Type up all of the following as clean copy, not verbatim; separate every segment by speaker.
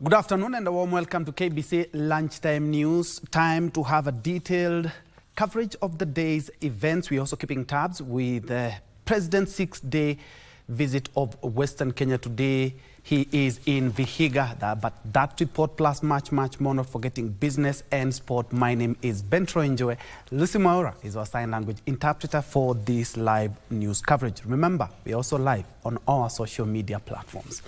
Speaker 1: Good afternoon and a warm welcome to KBC Lunchtime News. Time to have a detailed coverage of the day's events. We're also keeping tabs with the President's 6-day visit of Western Kenya today. He is in Vihiga, but that report plus much more, not forgetting business and sport. My name is Njue. Lucy Maura is our sign language interpreter for this live news coverage. Remember, we're also live on our social media platforms.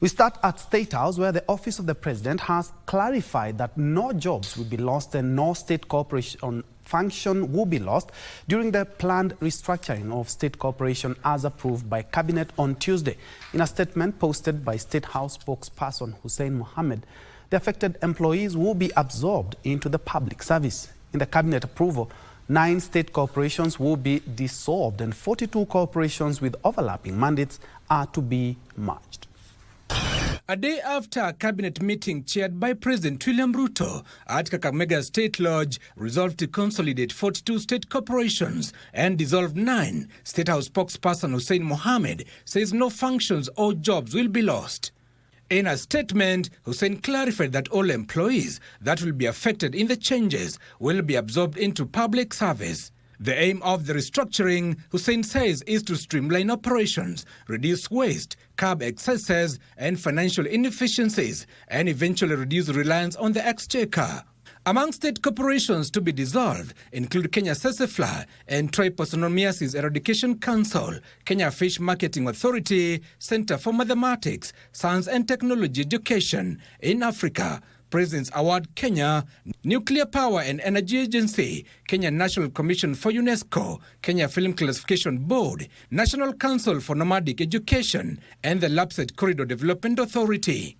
Speaker 1: We start at State House, where the Office of the President has clarified that no jobs will be lost and no state corporation function will be lost during the planned restructuring of state corporation as approved by Cabinet on Tuesday. In a statement posted by State House spokesperson Hussein Mohammed, the affected employees will be absorbed into the public service. In the Cabinet approval, 9 state corporations will be dissolved and 42 corporations with overlapping mandates are to be merged.
Speaker 2: A day after a cabinet meeting chaired by President William Ruto at Kakamega State Lodge resolved to consolidate 42 state corporations and dissolve 9, State House spokesperson Hussein Mohammed says no functions or jobs will be lost. In a statement, Hussein clarified that all employees that will be affected in the changes will be absorbed into public service. The aim of the restructuring, Hussein says, is to streamline operations, reduce waste, curb excesses and financial inefficiencies, and eventually reduce reliance on the exchequer. Among state corporations to be dissolved include Kenya Sesefla and Trypanosomiasis Eradication Council, Kenya Fish Marketing Authority, Center for Mathematics, Science and Technology Education in Africa, President's Award Kenya, Nuclear Power and Energy Agency, Kenya National Commission for UNESCO, Kenya Film Classification Board, National Council for Nomadic Education, and the Lapsset Corridor Development Authority.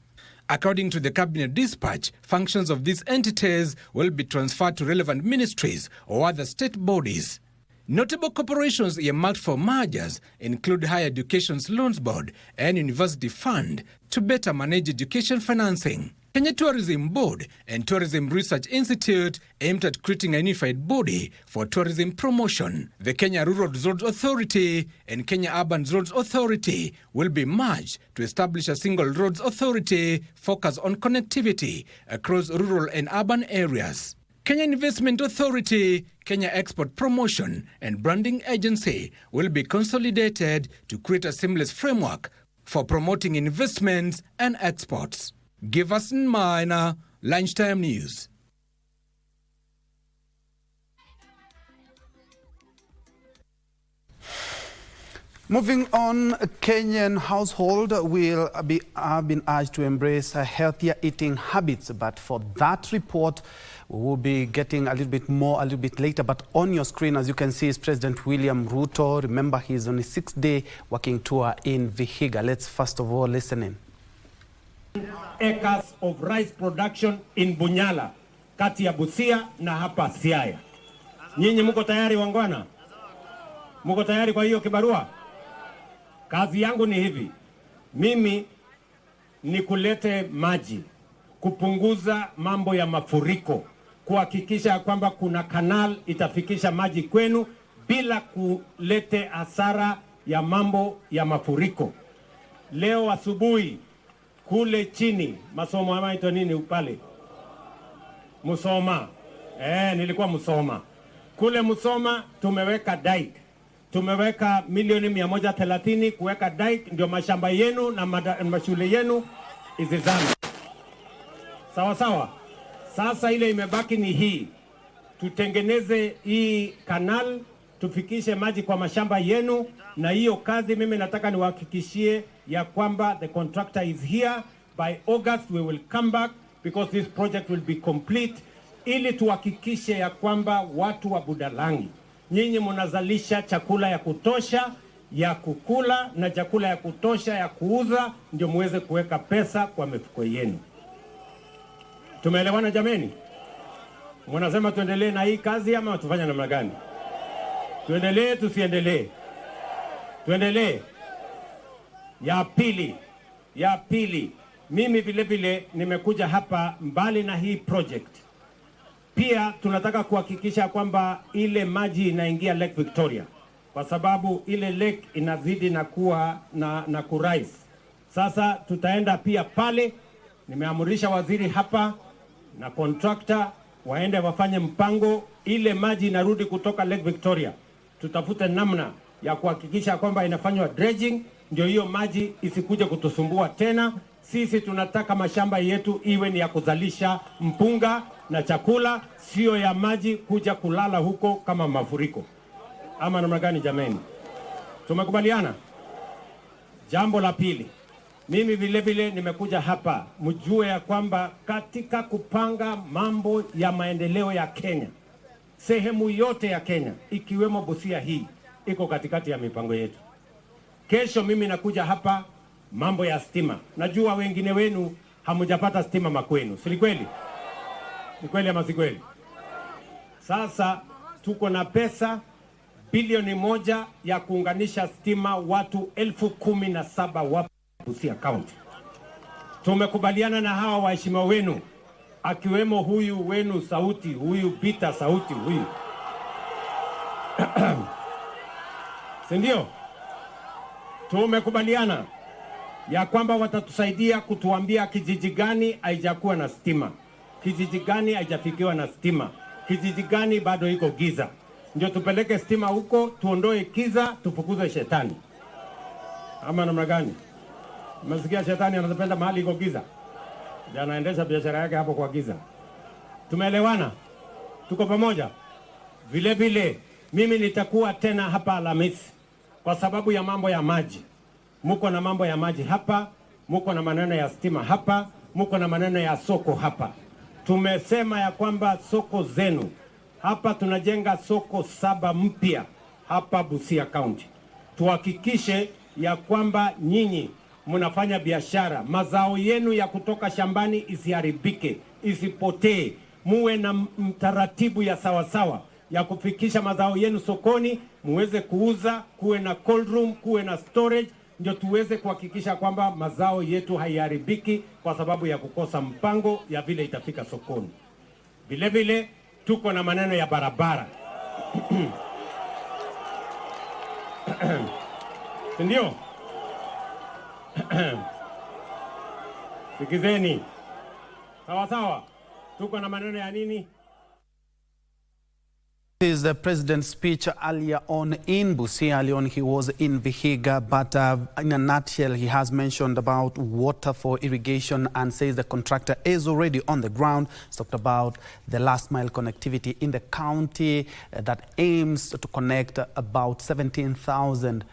Speaker 2: According to the Cabinet dispatch, functions of these entities will be transferred to relevant ministries or other state bodies. Notable corporations earmarked for mergers include Higher Education's Loans Board and University Fund to better manage education financing, Kenya Tourism Board and Tourism Research Institute aimed at creating a unified body for tourism promotion. The Kenya Rural Roads Authority and Kenya Urban Roads Authority will be merged to establish a single roads authority focused on connectivity across rural and urban areas. Kenya Investment Authority, Kenya Export Promotion and Branding Agency will be consolidated to create a seamless framework for promoting investments and exports. Give us in mind, Lunchtime News.
Speaker 1: Moving on, Kenyan household will have been urged to embrace healthier eating habits, but for that report, we will be getting a little bit later. But on your screen, as you can see, is President William Ruto. Remember, he's on a 6-day working tour in Vihiga. Let's first of all listen in.
Speaker 3: Acres of rice production in Bunyala, kati ya Busia na hapa Siaya. Nyinyi mko tayari wangwana? Mko tayari kwa hiyo kibarua? Kazi yangu ni hivi. Mimi ni kulete maji, kupunguza mambo ya mafuriko, kuhakikisha kwamba kuna kanal itafikisha maji kwenu bila kulete hasara ya mambo ya mafuriko. Leo asubuhi kule chini, masomo ama ito nini upale? Musoma. Nilikuwa Musoma. Kule Musoma tumeweka dike. Tumeweka milioni 130 kuweka dike, ndio mashamba yenu na mashule yenu izizame. Sawa sawa. Sasa ile imebaki ni hii. Tutengeneze hii kanal, tufikishe maji kwa mashamba yenu, na hiyo kazi mimi nataka niwahakikishie ya kwamba the contractor is here. By August we will come back because this project will be complete, ili tuhakikishe ya kwamba watu wa Budalangi, nyinyi mnazalisha chakula ya kutosha ya kukula na chakula ya kutosha ya kuuza, ndio muweze kuweka pesa kwa mifuko yenu. Tumeelewana jameni? Mnasema tuendelee na hii kazi ama tufanye namna gani? Tuendelee tusiendelee? Tuendelee. Ya pili, mimi vile vile nimekuja hapa mbali na hii project. Pia tunataka kuhakikisha kwamba ile maji inaingia Lake Victoria, kwa sababu ile lake inazidi na kuwa na kurise. Sasa tutaenda pia pale Nimeamurisha waziri hapa na contractor waende wafanye mpango ile maji inarudi kutoka Lake Victoria. Tutafute namna ya kuhakikisha kwamba inafanywa dredging, ndio hiyo maji isikuje kutusumbua tena. Sisi tunataka mashamba yetu iwe ni ya kuzalisha mpunga na chakula, sio ya maji kuja kulala huko kama mafuriko. Ama namna gani jameni? Tumekubaliana? Jambo la pili, mimi vile vile nimekuja hapa mjue ya kwamba katika kupanga mambo ya maendeleo ya Kenya, sehemu yote ya Kenya ikiwemo Busia hii iko katikati ya mipango yetu. Kesho mimi nakuja hapa mambo ya stima. Najua wengine wenu hamujapata stima makwenu. Si kweli? Ni kweli ama si kweli? Sasa tuko na pesa bilioni 1 ya kuunganisha stima watu 17,000 wa Busia County. Tumekubaliana na hawa waheshimiwa wenu akiwemo huyu wenu Sauti, huyu Peter Sauti huyu. Si ndio? Tumekubaliana ya kwamba watatusaidia kutuambia kijiji gani haijakuwa na stima, kijiji gani haijafikiwa na stima, kijiji gani bado iko giza. Ndio tupeleke stima huko, tuondoe kiza, tufukuze shetani. Ama namna gani? Masikia shetani anapenda mahali iko giza. Ndio anaendesha biashara yake hapo kwa giza. Tumeelewana? Tuko pamoja? Vile vile mimi nitakuwa tena hapa Alhamisi kwa sababu ya mambo ya maji. Muko na mambo ya maji hapa, muko na maneno ya stima hapa, muko na maneno ya soko hapa. Tumesema ya kwamba soko zenu hapa, tunajenga soko 7 mpya hapa Busia County. Tuhakikishe ya kwamba nyinyi mnafanya biashara, mazao yenu ya kutoka shambani isiharibike, isipotee. Muwe na mtaratibu ya sawasawa ya kufikisha mazao yenu sokoni, muweze kuuza, kuwe na cold room, kuwe na storage, ndio tuweze kuhakikisha kwamba mazao yetu haiharibiki kwa sababu ya kukosa mpango ya vile itafika sokoni. Vile vile tuko na maneno ya barabara. Ndio? Sikizeni. Sawa sawa. Tuko na maneno ya nini?
Speaker 1: This is the president's speech earlier on in Busia. Earlier on he was in Vihiga, but in a nutshell he has mentioned about water for irrigation and says the contractor is already on the ground. He's talked about the last mile connectivity in the county that aims to connect about 17,000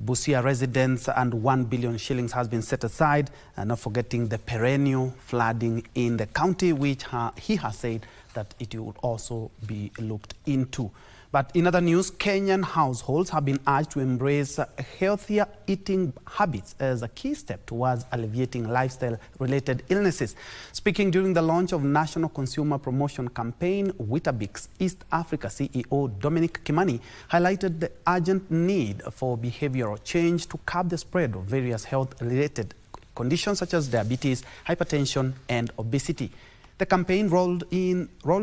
Speaker 1: Busia residents, and 1 billion shillings has been set aside, and not forgetting the perennial flooding in the county, which he has said that it will also be looked into. But in other news, Kenyan households have been urged to embrace healthier eating habits as a key step towards alleviating lifestyle-related illnesses. Speaking during the launch of National Consumer Promotion Campaign, Weetabix East Africa CEO Dominic Kimani highlighted the urgent need for behavioral change to curb the spread of various health-related conditions such as diabetes, hypertension, and obesity. The campaign rolled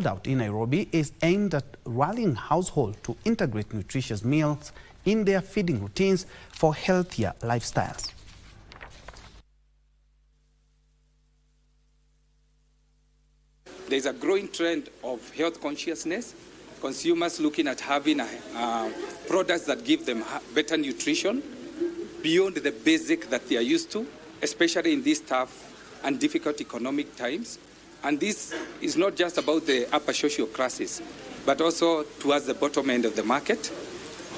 Speaker 1: out in Nairobi is aimed at rallying households to integrate nutritious meals in their feeding routines for healthier lifestyles.
Speaker 4: There's a growing trend of health consciousness, consumers looking at having products that give them better nutrition beyond the basic that they are used to, especially in these tough and difficult economic times. And this is not just about the upper social classes, but also towards the bottom end of the market,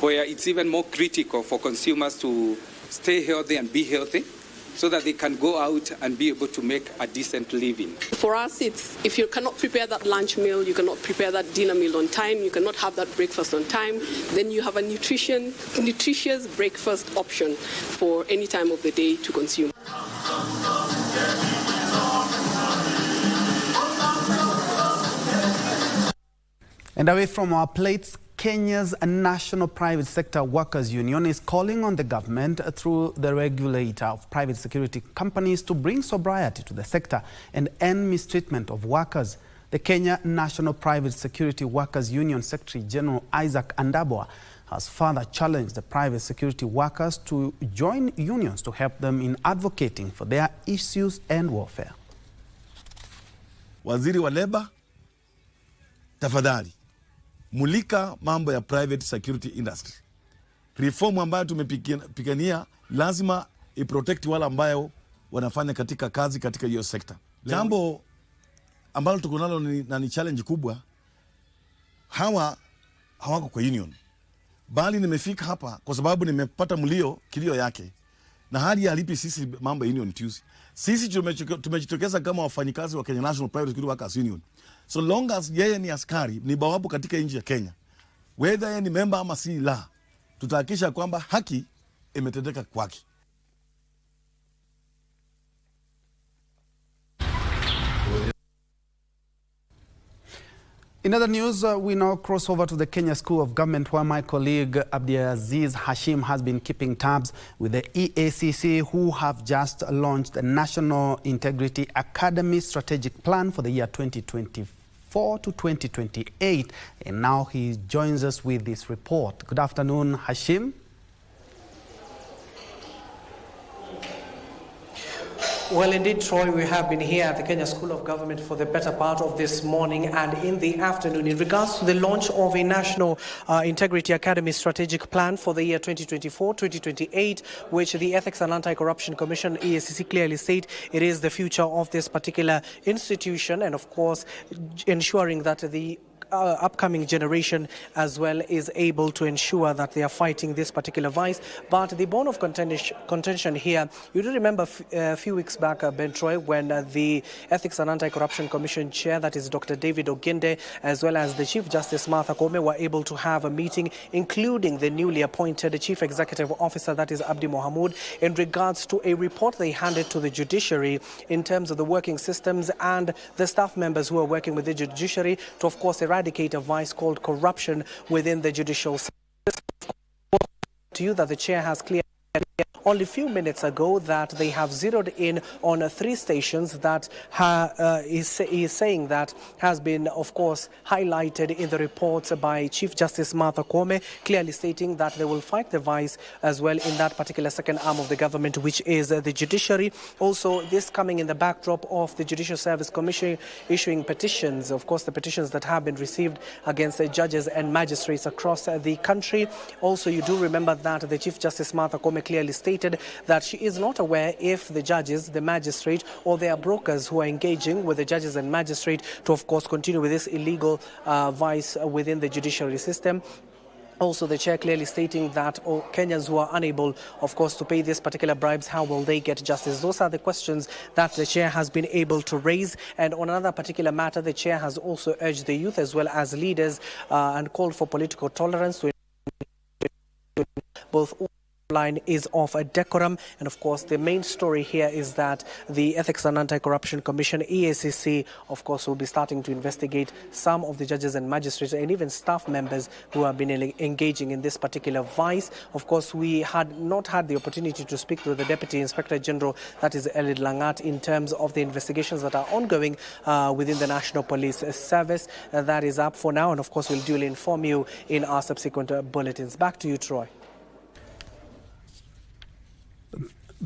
Speaker 4: where it's even more critical for consumers to stay healthy and be healthy so that they can go out and be able to make a decent living.
Speaker 5: For us, it's if you cannot prepare that lunch meal, you cannot prepare that dinner meal on time, you cannot have that breakfast on time, then you have a nutritious breakfast option for any time of the day to consume.
Speaker 1: And away from our plates, Kenya's National Private Sector Workers Union is calling on the government through the regulator of private security companies to bring sobriety to the sector and end mistreatment of workers. The Kenya National Private Security Workers Union Secretary General Isaac Andabwa has further challenged the private security workers to join unions to help them in advocating for their issues and welfare.
Speaker 6: waziri wa leba, tafadhali mulika mambo ya private security industry. Reform ambayo tumepigania lazima iprotect wale ambayo wanafanya katika kazi katika hiyo sekta. Jambo ambalo tuko nalo ni challenge kubwa. Hawako kwa union. Bali nimefika hapa kwa sababu nimepata kilio yake. Na hadi halipi sisi mambo ya union Tuesday. Sisi tumejitokeza kama wafanyikazi wa Kenya National Private Security Workers Union. So long as yeye ni askari, ni bawabu katika nchi ya Kenya, whether yeye ni member ama si la, tutahakikisha kwamba haki imetendeka kwake.
Speaker 1: In other news, we now cross over to the Kenya School of Government, where my colleague Abdiaziz Hashim has been keeping tabs with the EACC, who have just launched the National Integrity Academy Strategic Plan for the year 2024 to 2028. And now he joins us with this report. Good afternoon, Hashim.
Speaker 7: Well, indeed, Troy, we have been here at the Kenya School of Government for the better part of this morning and in the afternoon in regards to the launch of a National Integrity Academy Strategic Plan for the year 2024-2028, which the Ethics and Anti-Corruption Commission, EACC, clearly state it is the future of this particular institution, and of course ensuring that the upcoming generation as well is able to ensure that they are fighting this particular vice. But the bone of contention here, you do remember a few weeks back, Ben Troy, when the Ethics and Anti-Corruption Commission chair, that is Dr. David Ogende, as well as the Chief Justice Martha Koome, were able to have a meeting, including the newly appointed Chief Executive Officer, that is Abdi Mohamud, in regards to a report they handed to the judiciary in terms of the working systems and the staff members who are working with the judiciary to, of course, eradicate a vice called corruption within the judicial system. To you that the chair has cleared only a few minutes ago that they have zeroed in on 3 stations that is saying that has been, of course, highlighted in the reports by Chief Justice Martha Koome, clearly stating that they will fight the vice as well in that particular second arm of the government, which is the judiciary. Also, this coming in the backdrop of the Judicial Service Commission issuing petitions, of course, the petitions that have been received against the judges and magistrates across the country. Also, you do remember that the Chief Justice Martha Koome clearly stated that she is not aware if the judges, the magistrate, or their brokers who are engaging with the judges and magistrate to, of course, continue with this illegal vice within the judiciary system. Also, the chair clearly stating that Kenyans who are unable, of course, to pay these particular bribes, how will they get justice? Those are the questions that the chair has been able to raise. And on another particular matter, the chair has also urged the youth as well as leaders and called for political tolerance to both line is of a decorum. And of course, the main story here is that the Ethics and Anti-Corruption Commission, EACC, of course, will be starting to investigate some of the judges and magistrates and even staff members who have been engaging in this particular vice. Of course, we had not had the opportunity to speak to the Deputy Inspector General, that is Elid Langat, in terms of the investigations that are ongoing within the National Police Service. That is up for now, and of course, we'll duly inform you in our subsequent bulletins. Back to you, Troy.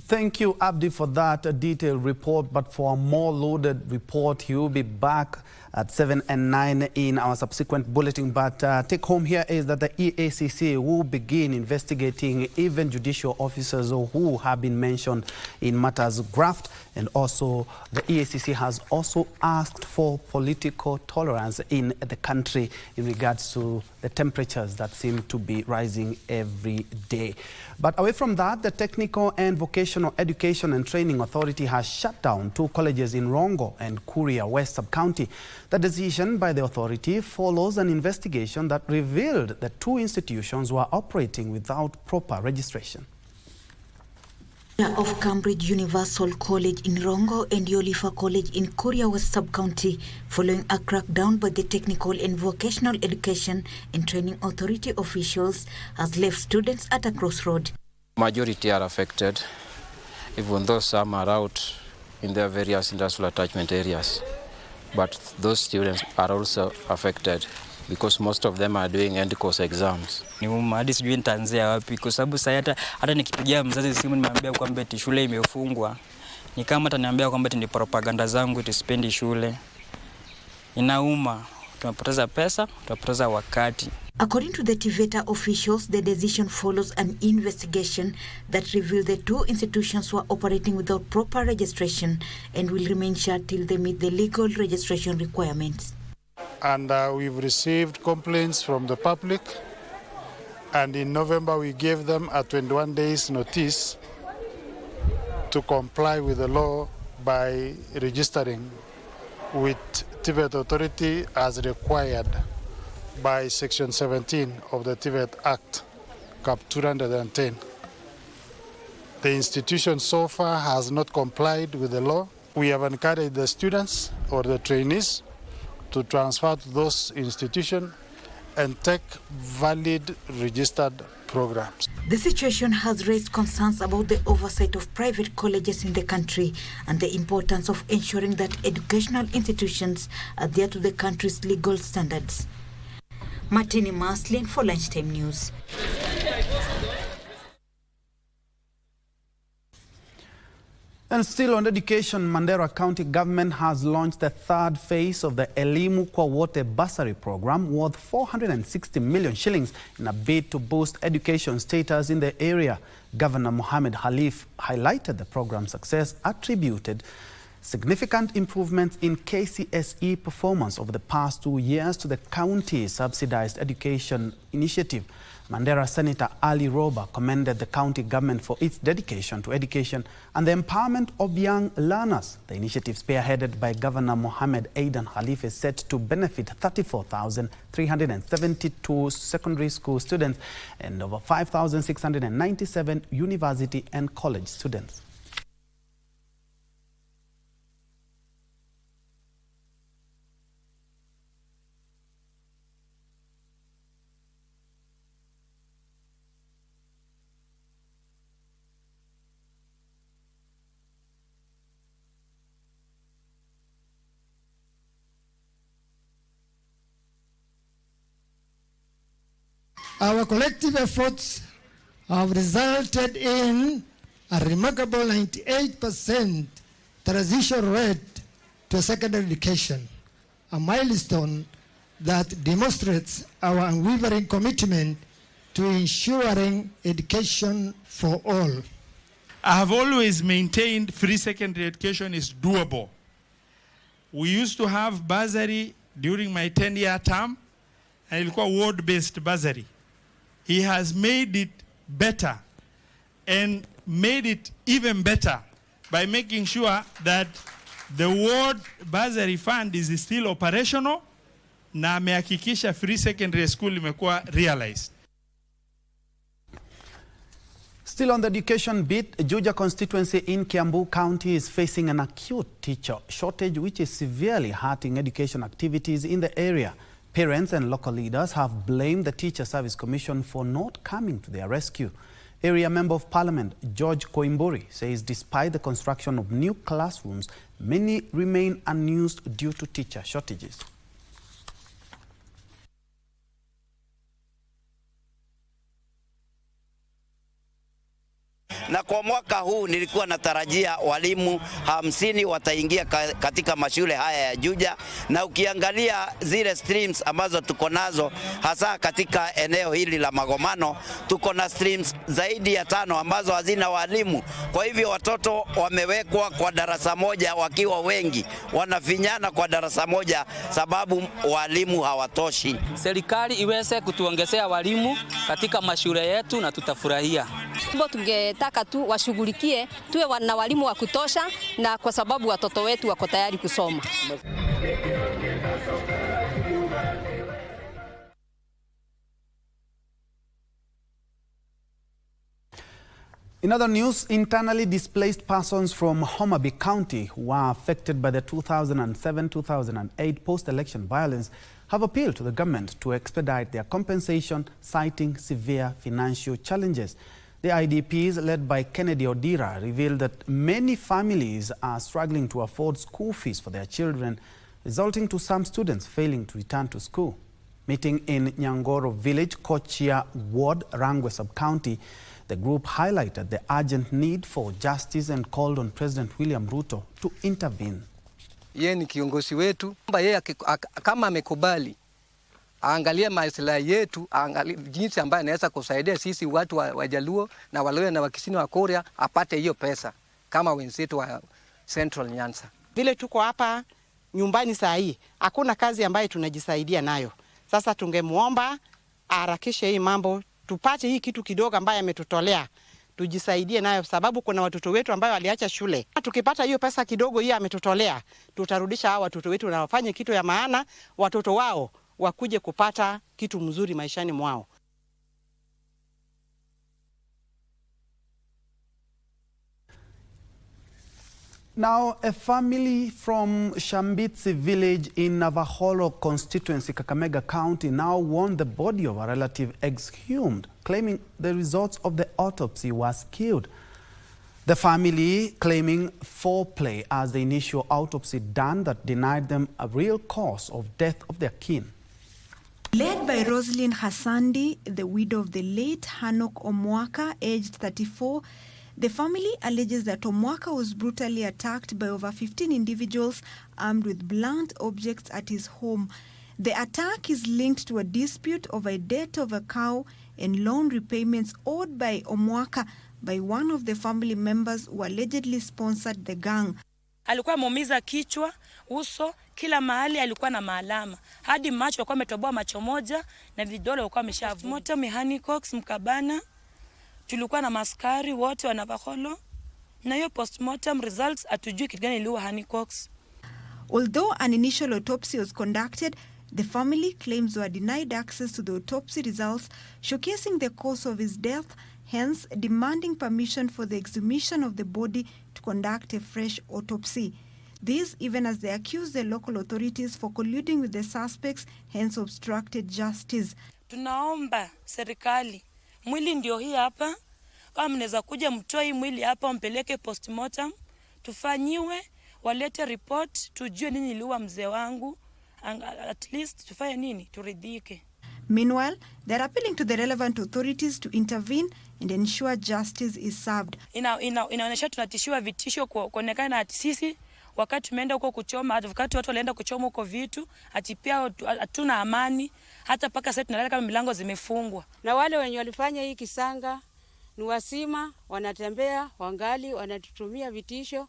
Speaker 1: Thank you, Abdi, for that detailed report. But for a more loaded report, you'll be back at 7 and 9 in our subsequent bulletin. But take home here is that the EACC will begin investigating even judicial officers who have been mentioned in matters of graft. And also, the EACC has also asked for political tolerance in the country in regards to the temperatures that seem to be rising every day. But away from that, the Technical and Vocational Education and Training Authority has shut down 2 colleges in Rongo and Kuria West Sub-County. The decision by the authority follows an investigation that revealed that 2 institutions were operating without proper registration.
Speaker 8: Of Cambridge Universal College in Rongo and Yolifa College in Kuria West Sub-County following a crackdown by the Technical and Vocational Education and Training Authority officials has left students at a crossroad.
Speaker 9: Majority are affected, even though some are out in their various industrial attachment areas. But those students are also affected because most of them are doing end course exams.
Speaker 10: Ni hadi sijui nitaanzia wapi kwa sababu sasa hata nikipigia mzazi simu nimwambia kwamba shule imefungwa. Ni kama ataniambia kwamba ni propaganda zangu tispendi shule. inauma. Tunapoteza pesa, tunapoteza wakati.
Speaker 8: According to the TVETA officials, the decision follows an investigation that revealed the two institutions were operating without proper registration and will remain shut till they meet the legal registration requirements.
Speaker 11: And we've received complaints from the public, and in November we gave them a 21 days notice to comply with the law by registering with TVET authority as required by Section 17 of the TVET Act, Cap 210. The institution so far has not complied with the law. We have encouraged the students or the trainees to transfer to those institutions and take valid registered programs.
Speaker 8: The situation has raised concerns about the oversight of private colleges in the country and the importance of ensuring that educational institutions adhere to the country's legal standards. Martini Maslin for Lunchtime News.
Speaker 1: And still on education, Mandera County government has launched the third phase of the Elimu kwa Wote Bursary program worth 460 million shillings in a bid to boost education status in the area. Governor Mohamed Khalif highlighted the program's success, attributed significant improvements in KCSE performance over the past 2 years to the county's subsidized education initiative. Mandera Senator Ali Roba commended the county government for its dedication to education and the empowerment of young learners. The initiative, spearheaded by Governor Mohamed Aidan Khalif, is set to benefit 34,372 secondary school students and over 5,697 university and college students.
Speaker 12: Our collective efforts have resulted in a remarkable 98% transition rate to secondary education, a milestone that demonstrates our unwavering commitment to ensuring education for all.
Speaker 13: I have always maintained free secondary education is doable. We used to have bursary during my 10-year term, and ilikuwa ward-based bursary. He has made it better and made it even better by making sure that the ward bursary fund is still operational na amehakikisha free secondary school imekuwa realized.
Speaker 1: Still on the education bit, Juja constituency in Kiambu County is facing an acute teacher shortage which is severely hurting education activities in the area. Parents and local leaders have blamed the Teacher Service Commission for not coming to their rescue. Area Member of Parliament George Koimburi says despite the construction of new classrooms, many remain unused due to teacher shortages.
Speaker 14: Na kwa mwaka huu nilikuwa natarajia walimu 50 wataingia katika mashule haya ya Juja, na ukiangalia zile streams ambazo tuko nazo hasa katika eneo hili la Magomano, tuko na streams zaidi ya 5 ambazo hazina walimu. Kwa hivyo watoto wamewekwa kwa darasa moja wakiwa wengi, wanafinyana kwa darasa moja sababu walimu hawatoshi.
Speaker 10: Serikali iweze kutuongezea walimu katika mashule yetu na tutafurahia.
Speaker 15: Tungetaka tu washughulikie tuwe na walimu wa kutosha, na kwa sababu watoto wetu wako tayari kusoma.
Speaker 1: In other news, internally displaced persons from Homa Bay County who are affected by the 2007-2008 post-election violence have appealed to the government to expedite their compensation, citing severe financial challenges. The IDPs, led by Kennedy Odira, revealed that many families are struggling to afford school fees for their children, resulting to some students failing to return to school. Meeting in Nyangoro Village, Kochia Ward, Rangwe Sub-County, the group highlighted the urgent need for justice and called on President William Ruto to intervene.
Speaker 16: yeye ni kiongozi wetu. Yeye kama amekubali aangalie maslahi yetu, aangalie jinsi ambayo anaweza kusaidia sisi watu wa Jaluo na Waluo na Wakisini wa Korea apate hiyo pesa kama wenzetu wa Central Nyanza.
Speaker 17: Vile tuko hapa nyumbani saa hii, hakuna kazi ambayo tunajisaidia nayo. Sasa tungemuomba aharakishe hii mambo, tupate hii kitu kidogo ambayo ametutolea, tujisaidie nayo, sababu kuna watoto wetu ambao waliacha shule. Tukipata hiyo pesa kidogo hii ametutolea, tutarudisha hao watoto wetu na wafanye kitu ya maana, watoto wao wakuje kupata kitu mzuri maishani mwao.
Speaker 1: Now, a family from Shambitsi village in Navaholo constituency, Kakamega County, now want the body of a relative exhumed, claiming the results of the autopsy was skewed. The family claiming foul play as the initial autopsy done that denied them a real cause of death of their kin.
Speaker 18: Led by Roslyn Hassandi, the widow of the late Hanok Omwaka, aged 34, the family alleges that Omwaka was brutally attacked by over 15 individuals armed with blunt objects at his home. The attack is linked to a dispute over a debt of a cow and loan repayments owed by Omwaka by one of the family members who allegedly sponsored the gang.
Speaker 19: Alikuwa muumiza kichwa, uso, kila mahali alikuwa na maalama. Hadi macho alikuwa ametoboa macho moja na vidole alikuwa ameshavu. Mortem Hancock's Mkabana, tulikuwa na maskari wote wa Navaholo. Na hiyo postmortem results hatujui kitu gani iliua Hancock's.
Speaker 18: Although an initial autopsy was conducted, the family claims were denied access to the autopsy results, showcasing the cause of his death, hence demanding permission for the exhumation of the body to conduct a fresh autopsy. This even as they accuse the local authorities for colluding with the suspects, hence obstructed justice.
Speaker 19: Tunaomba serikali, mwili ndio hii hapa, kama mnaweza kuja mtoe hii mwili hapa mpeleke postmortem, tufanyiwe, walete report, tujue nini iliua mzee wangu, at least tufanye nini, turidhike.
Speaker 18: Meanwhile, they're appealing to the relevant authorities to intervene and ensure justice is served.
Speaker 19: Inaonyesha tunatishiwa vitisho kuonekana ati sisi wakati tumeenda huko kuchoma, wakati watu walienda kuchoma huko vitu, ati pia hatuna amani, hata paka sasa tunalala kama milango zimefungwa.
Speaker 20: Na wale wenye walifanya hii kisanga ni wasima, wanatembea, wangali, wanatutumia vitisho.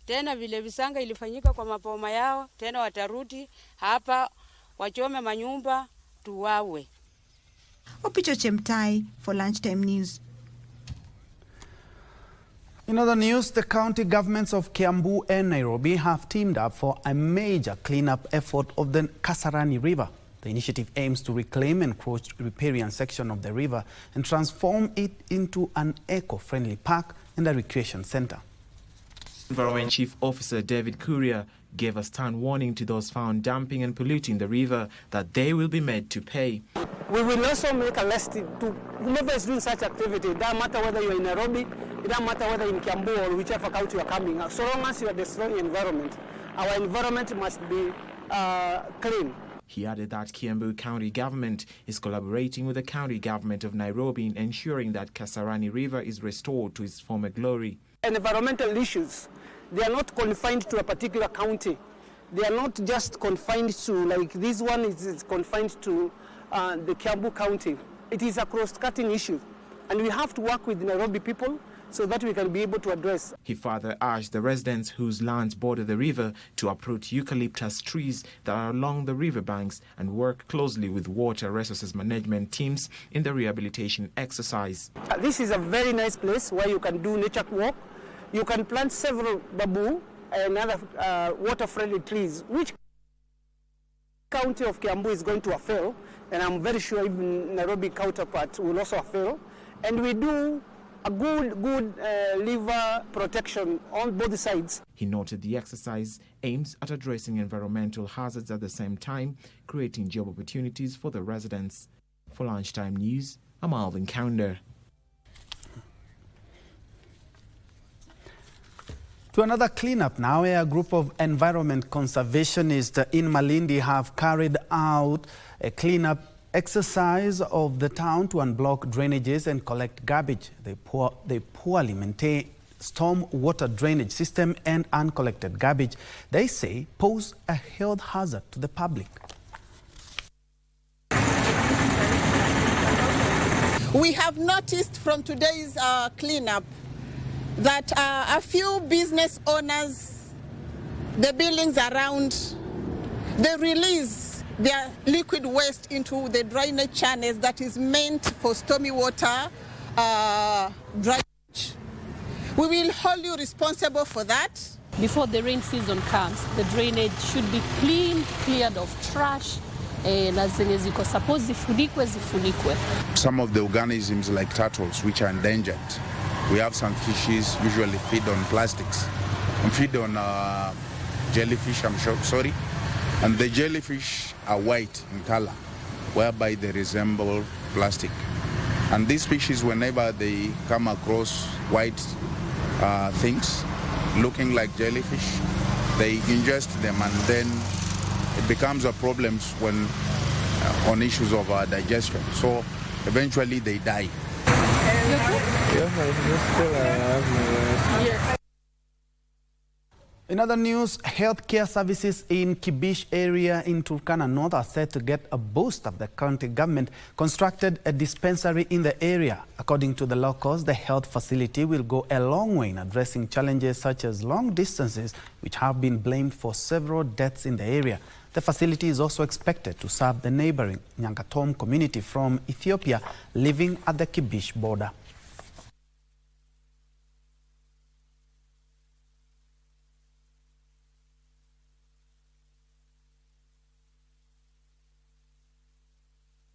Speaker 20: Tena vile visanga ilifanyika kwa mapoma yao, tena watarudi hapa, wachome manyumba, tuwawe.
Speaker 18: Opicho Chemtai for Lunchtime News.
Speaker 1: In other news, the county governments of Kiambu and Nairobi have teamed up for a major cleanup effort of the Kasarani River. The initiative aims to reclaim encroached riparian section of the river and transform it into an eco-friendly park and a recreation center.
Speaker 21: Environment Chief Officer David Kuria gave a stern warning to those found dumping and polluting the river that they will be made to pay.
Speaker 22: We will also make a list to whoever is doing such activity. It doesn't matter whether you're in Nairobi, it doesn't matter whether in Kiambu or whichever county you're coming. So long as you are destroying the environment, our environment must be clean.
Speaker 21: He added that Kiambu County Government is collaborating with the County Government of Nairobi in ensuring that Kasarani River is restored to its former glory.
Speaker 22: Environmental issues, they are not confined to a particular county. They are not just confined to, like this one is confined to the Kiambu County. It is a cross-cutting issue, and we have to work with Nairobi people so that we can be able to address.
Speaker 21: He further urged the residents whose lands border the river to uproot eucalyptus trees that are along the riverbanks and work closely with water resources management teams in the rehabilitation exercise.
Speaker 22: This is a very nice place where you can do nature walk. You can plant several bamboo and other water-friendly trees, which county of Kiambu is going to avail, and I'm very sure even Nairobi counterpart will also avail. And we do a good river protection on both sides.
Speaker 21: He noted the exercise aims at addressing environmental hazards at the same time, creating job opportunities for the residents. For Lunchtime News, I'm Alvin Counder.
Speaker 1: To another cleanup now, where a group of environment conservationists in Malindi have carried out a cleanup exercise of the town to unblock drainages and collect garbage. They poorly maintain storm water drainage system and uncollected garbage, they say pose a health hazard to the public.
Speaker 2: We have noticed from today's cleanup that a few business owners, the buildings around, they release their liquid waste into the drainage channels that is meant for stormy water drainage. We will hold you responsible for that.
Speaker 3: Before the rain season comes, the drainage should be cleared of trash, na zenye ziko suppose zifunikwe.
Speaker 23: Some of the organisms like turtles, which are endangered, we have some fishes usually feed on plastics and feed on jellyfish, sorry. And the jellyfish are white in color, whereby they resemble plastic. And these species, whenever they come across white things looking like jellyfish, they ingest them, and then it becomes a problem when on issues of digestion. So eventually they die.
Speaker 1: In other news, healthcare services in Kibish area in Turkana North are set to get a boost after the county government constructed a dispensary in the area. According to the locals, the health facility will go a long way in addressing challenges such as long distances, which have been blamed for several deaths in the area. The facility is also expected to serve the neighboring Nyangatom community from Ethiopia living at the Kibish border.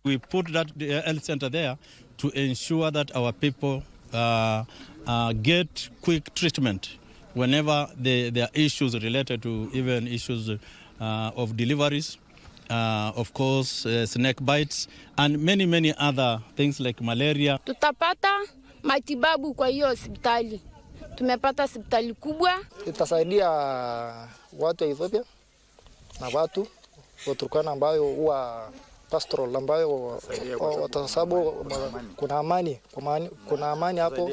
Speaker 24: We put that health center there to ensure that our people get quick treatment whenever there are issues related to even issues of deliveries, of course, snake bites, and many other things like malaria.
Speaker 25: Tutapata matibabu kwa hiyo hospitali. Tumepata hospitali kubwa.
Speaker 26: Itasaidia watu wa Ethiopia na watu wa Turkana ambayo huwa pastoral ambayo watasabu kuna amani hapo.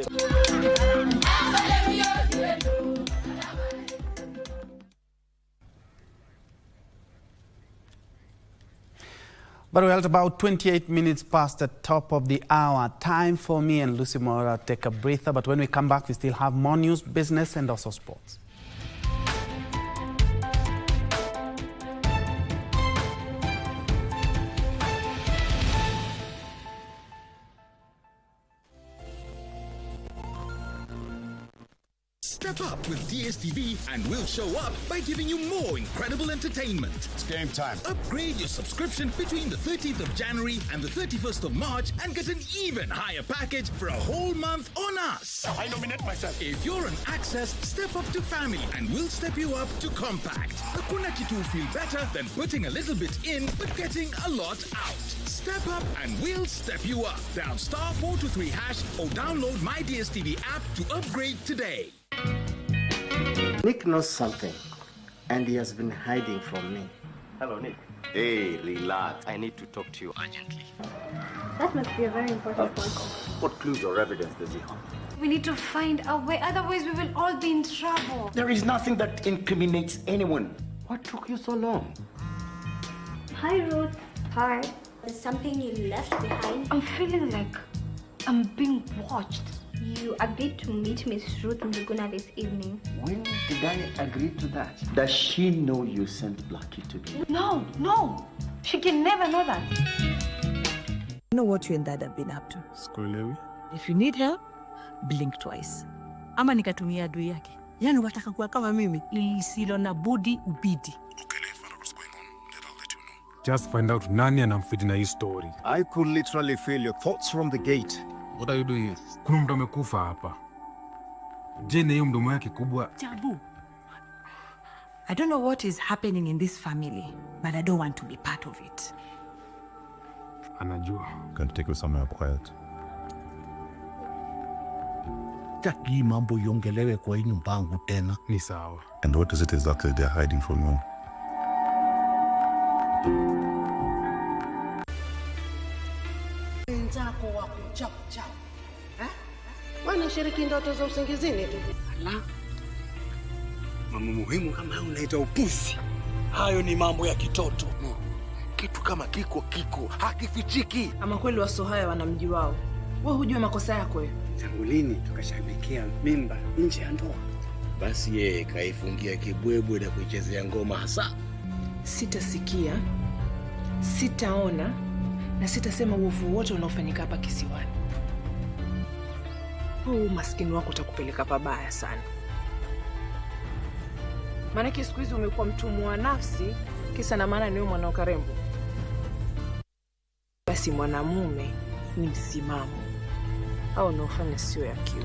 Speaker 1: But we're at about 28 minutes past the top of the hour. Time for me and Lucy Mora to take a breather. But when we come back, we still have more news, business, and also sports.
Speaker 27: Step up with DSTV and we'll show up by giving you more incredible entertainment.
Speaker 28: It's game time.
Speaker 27: Upgrade your subscription between the 13th of January and the 31st of March and get an even higher package for a whole month on us.
Speaker 28: I nominate myself.
Speaker 27: If you're on Access, step up to Family and we'll step you up to Compact. Hakuna kitu feel better than putting a little bit in but getting a lot out. Step up and we'll step you up. Dial *423# or download my DSTV app to upgrade today.
Speaker 29: Nick knows something, and he has been hiding from me.
Speaker 28: Hello, Nick.
Speaker 29: Hey, relax. I need to talk to you urgently.
Speaker 30: That must be a very important phone call.
Speaker 29: What clues or evidence does he have?
Speaker 30: We need to find a way, otherwise we will all be in trouble.
Speaker 29: There is nothing that incriminates anyone. What took you so long?
Speaker 30: Hi, Ruth.
Speaker 31: Hi. There's something you left behind.
Speaker 30: I'm feeling like I'm being watched.
Speaker 31: You agreed to meet Miss Ruth Njuguna this evening.
Speaker 29: When did I agree to that? Does she know you sent Blackie to me?
Speaker 30: No. She can never know that.
Speaker 32: I know what you and Dad have been up to.
Speaker 28: Skolewi.
Speaker 32: If you need help, blink twice. Ama nikatumia adui yake. Yani wataka kuwa kama mimi. Lisilo na budi ubidi.
Speaker 28: Just find out nani anamfiti na hii story.
Speaker 29: I could literally feel your thoughts from the gate.
Speaker 28: What are you doing here? Kuna mtu amekufa hapa. Je, na hiyo mdomo yake kubwa?
Speaker 32: Jabu. I don't know what is happening in this family, but I don't want to be part of it.
Speaker 28: Anajua.
Speaker 29: Can take you somewhere quiet. Taki mambo yongelewe kwa hii nyumba yangu tena.
Speaker 28: Ni sawa.
Speaker 29: And what is it exactly they're hiding from you?
Speaker 4: nishiriki ndoto za usingizini tu.
Speaker 5: Ala. Mambo muhimu kama hayo unaita upuzi. Hayo ni mambo ya kitoto. Kitu kama kiko hakifichiki.
Speaker 4: Ama kweli waso haya wana mji wao. Wewe hujua makosa yako wewe.
Speaker 5: Tangu lini tukashabikia mimba nje ya ndoa? Basi yeye kaifungia kibwebwe na kuichezea ngoma hasa.
Speaker 4: Sitasikia, sitaona na sitasema uovu wote unaofanyika hapa kisiwani. Huu maskini wako utakupeleka pabaya sana. Maana siku hizi umekuwa mtumwa wa nafsi, kisa na maana ni wewe mwanao karembo. Basi mwanamume ni msimamo. Au unaofanya sio ya kiu.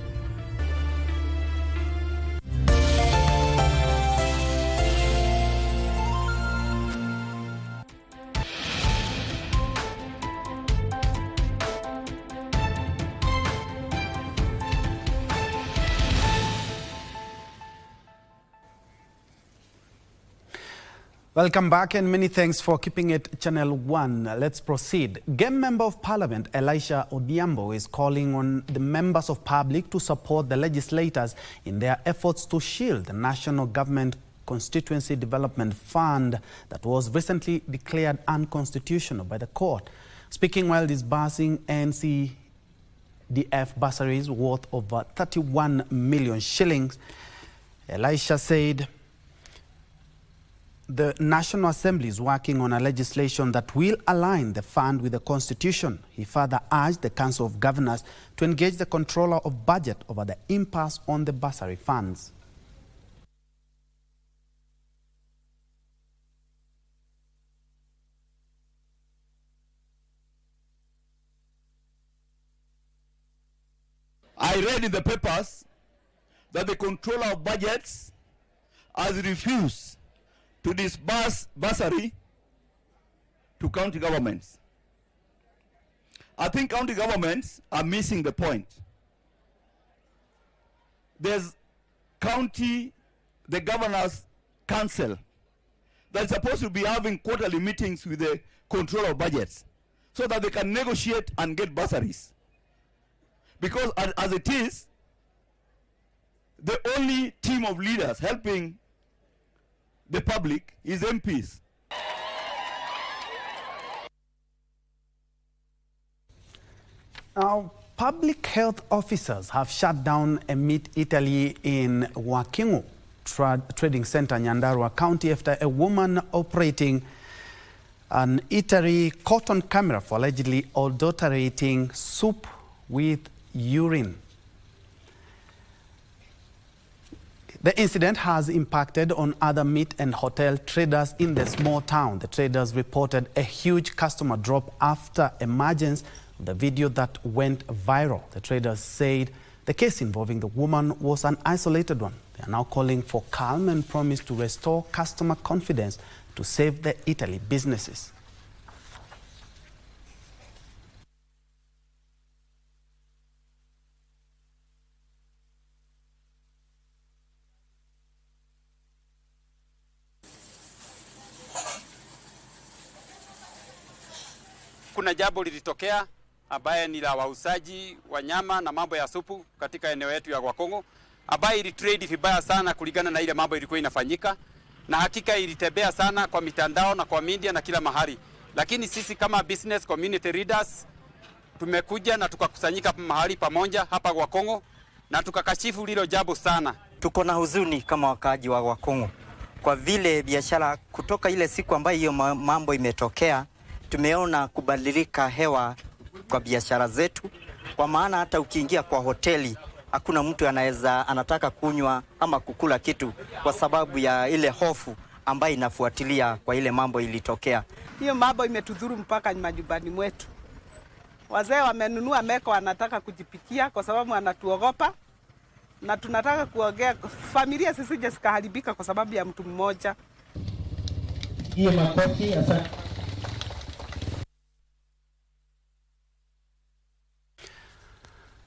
Speaker 1: Welcome back and many thanks for keeping it Channel 1. Let's proceed. Game Member of Parliament Elisha Odhiambo is calling on the members of public to support the legislators in their efforts to shield the National Government Constituency Development Fund that was recently declared unconstitutional by the court. Speaking while disbursing NCDF bursaries worth over 31 million shillings, Elisha said the National Assembly is working on a legislation that will align the fund with the Constitution. He further urged the Council of Governors to engage the Controller of Budget over the impasse on the bursary funds.
Speaker 6: I read in the papers that the Controller of Budgets has refused to disburse bursary to county governments. I think county governments are missing the point. There's the Governor's Council that's supposed to be having quarterly meetings with the Controller of Budgets so that they can negotiate and get bursaries. Because as it is, the only team of leaders helping the public is MPs.
Speaker 1: Now, public health officers have shut down a meat eatery in Wakingu Trading Center, Nyandarua County, after a woman operating an eatery caught on camera for allegedly adulterating soup with urine. The incident has impacted on other meat and hotel traders in the small town. The traders reported a huge customer drop after emergence of the video that went viral. The traders said the case involving the woman was an isolated one. They are now calling for calm and promise to restore customer confidence to save the Italy businesses.
Speaker 7: Kuna jambo lilitokea ambaye ni la wauzaji wa nyama na mambo ya supu katika eneo yetu ya Wakongo, ambaye ilitrade vibaya sana kulingana na ile mambo ilikuwa inafanyika, na hakika ilitembea sana kwa mitandao na kwa media na kila mahali. Lakini sisi kama business community leaders tumekuja na tukakusanyika mahali pamoja hapa Wakongo na tukakashifu lilo jambo sana.
Speaker 8: Tuko na huzuni kama wakaaji wa Wakongo kwa vile biashara kutoka ile siku ambayo hiyo mambo imetokea, tumeona kubadilika hewa kwa biashara zetu, kwa maana hata ukiingia kwa hoteli hakuna mtu anataka kunywa ama kukula kitu kwa sababu ya ile hofu ambayo inafuatilia kwa ile mambo ilitokea.
Speaker 9: Hiyo mambo imetudhuru mpaka majumbani mwetu. Wazee wamenunua meko wanataka kujipikia kwa sababu wanatuogopa, na tunataka kuongea familia sisije zikaharibika kwa sababu ya mtu mmoja.
Speaker 10: Hiyo makofi asante.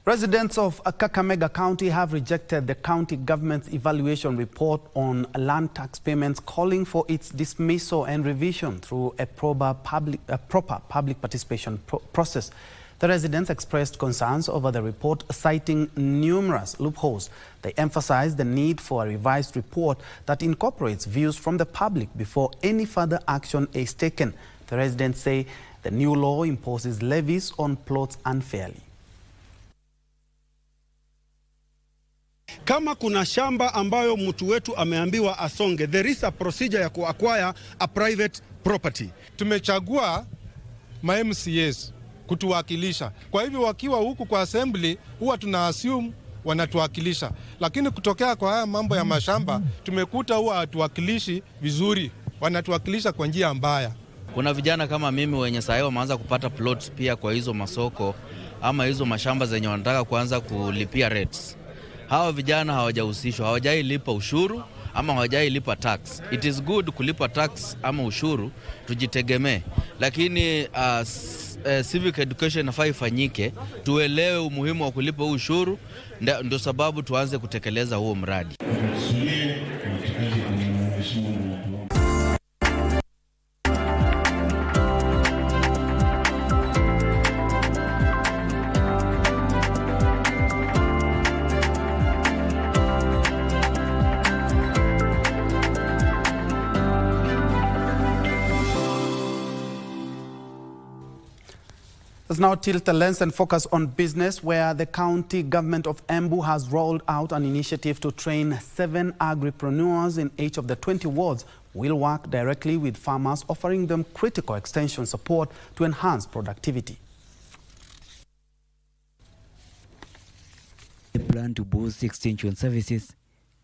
Speaker 1: Residents of Kakamega County have rejected the county government's evaluation report on land tax payments, calling for its dismissal and revision through a proper public participation process. The residents expressed concerns over the report, citing numerous loopholes. They emphasized the need for a revised report that incorporates views from the public before any further action is taken. The residents say the new law imposes levies on plots unfairly.
Speaker 11: Kama kuna shamba ambayo mtu wetu ameambiwa asonge, there is a procedure ya kuacquire a private property.
Speaker 12: Tumechagua ma MCAs kutuwakilisha. Kwa hivyo wakiwa huku kwa assembly huwa tuna assume wanatuwakilisha. Lakini kutokea kwa haya mambo ya mashamba tumekuta huwa hatuwakilishi vizuri. Wanatuwakilisha kwa njia mbaya.
Speaker 13: Kuna vijana kama mimi wenye sasa wameanza kupata plots pia kwa hizo masoko ama hizo mashamba zenye wanataka kuanza kulipia rates. Hawa vijana hawajahusishwa, hawajailipa ushuru ama hawajailipa tax. It is good kulipa tax ama ushuru, tujitegemee. Lakini civic education inafaa ifanyike, tuelewe umuhimu wa kulipa ushuru, ndio sababu tuanze kutekeleza huo mradi.
Speaker 1: Let's now tilt the lens and focus on business, where the county government of Embu has rolled out an initiative to train 7 agripreneurs in each of the 20 wards who will work directly with farmers, offering them critical extension support to enhance productivity.
Speaker 14: The plan to boost extension services,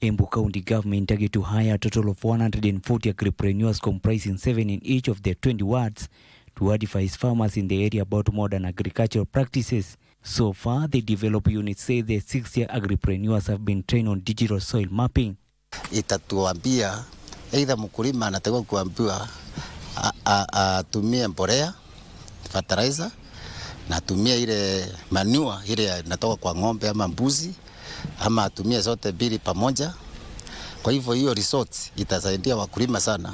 Speaker 14: Embu County government target to hire a total of 140 agripreneurs comprising 7 in each of the 20 wards to advise farmers in the area about modern agricultural practices. So far, the developed unit say the 60 agripreneurs have been trained on digital soil mapping.
Speaker 15: Itatuambia either mkulima anatakiwa kuambiwa atumie mbolea, fertilizer, na atumie ile manure ile inatoka kwa ng'ombe ama mbuzi, ama atumie zote mbili pamoja. Kwa hivyo hiyo resource itasaidia wakulima sana.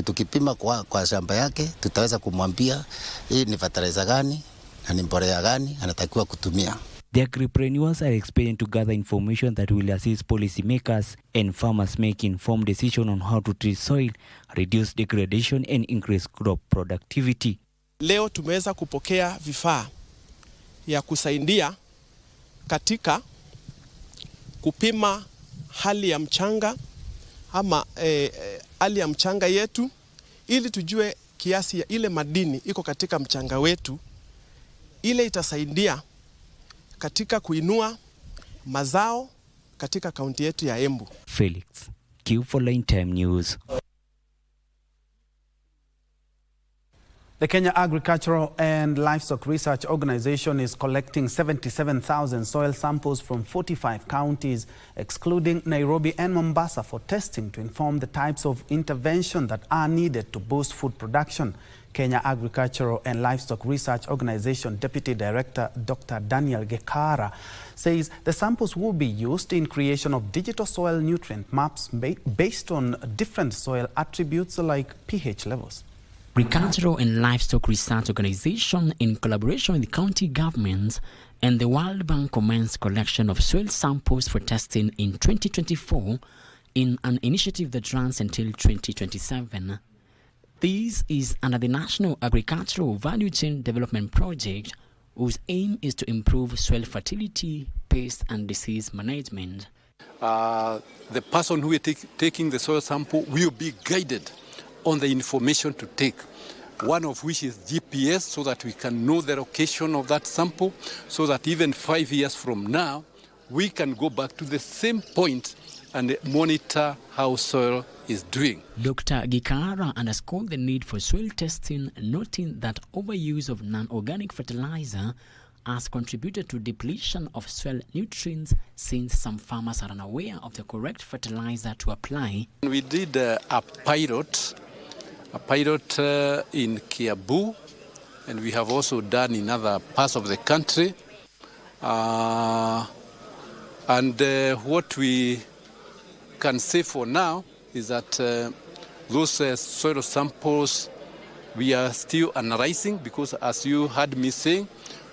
Speaker 15: Tukipima kwa shamba yake, tutaweza kumwambia hii ni fertilizer gani na ni mbolea gani anatakiwa kutumia.
Speaker 14: The agripreneurs are expected to gather information that will assist policymakers and farmers make informed decisions on how to treat soil, reduce degradation and increase crop productivity.
Speaker 16: Leo tumeweza kupokea vifaa ya kusaidia katika kupima hali ya mchanga ama hali ya mchanga yetu, ili tujue kiasi ya ile madini iko katika mchanga wetu. Ile itasaidia katika kuinua mazao katika kaunti yetu ya Embu.
Speaker 14: Felix, Q for Lunchtime News.
Speaker 1: The Kenya Agricultural and Livestock Research Organization is collecting 77,000 soil samples from 45 counties, excluding Nairobi and Mombasa, for testing to inform the types of intervention that are needed to boost food production. Kenya Agricultural and Livestock Research Organization Deputy Director Dr. Daniel Gekara says the samples will be used in creation of digital soil nutrient maps based on different soil attributes like pH levels.
Speaker 17: Agricultural and Livestock Research Organization, in collaboration with the county governments and the World Bank, commenced collection of soil samples for testing in 2024 in an initiative that runs until 2027. This is under the National Agricultural Value Chain Development Project, whose aim is to improve soil fertility, pest and disease management.
Speaker 18: The person who is taking the soil sample will be guided on the information to take, one of which is GPS, so that we can know the location of that sample, so that even 5 years from now, we can go back to the same point and monitor how soil is doing.
Speaker 17: Dr. Gikara underscored the need for soil testing, noting that overuse of non-organic fertilizer has contributed to depletion of soil nutrients, since some farmers are unaware of the correct fertilizer to apply.
Speaker 18: We did a pilot in Kiambu, and we have also done in other parts of the country. What we can say for now is that those soil samples we are still analyzing, because as you heard me saying,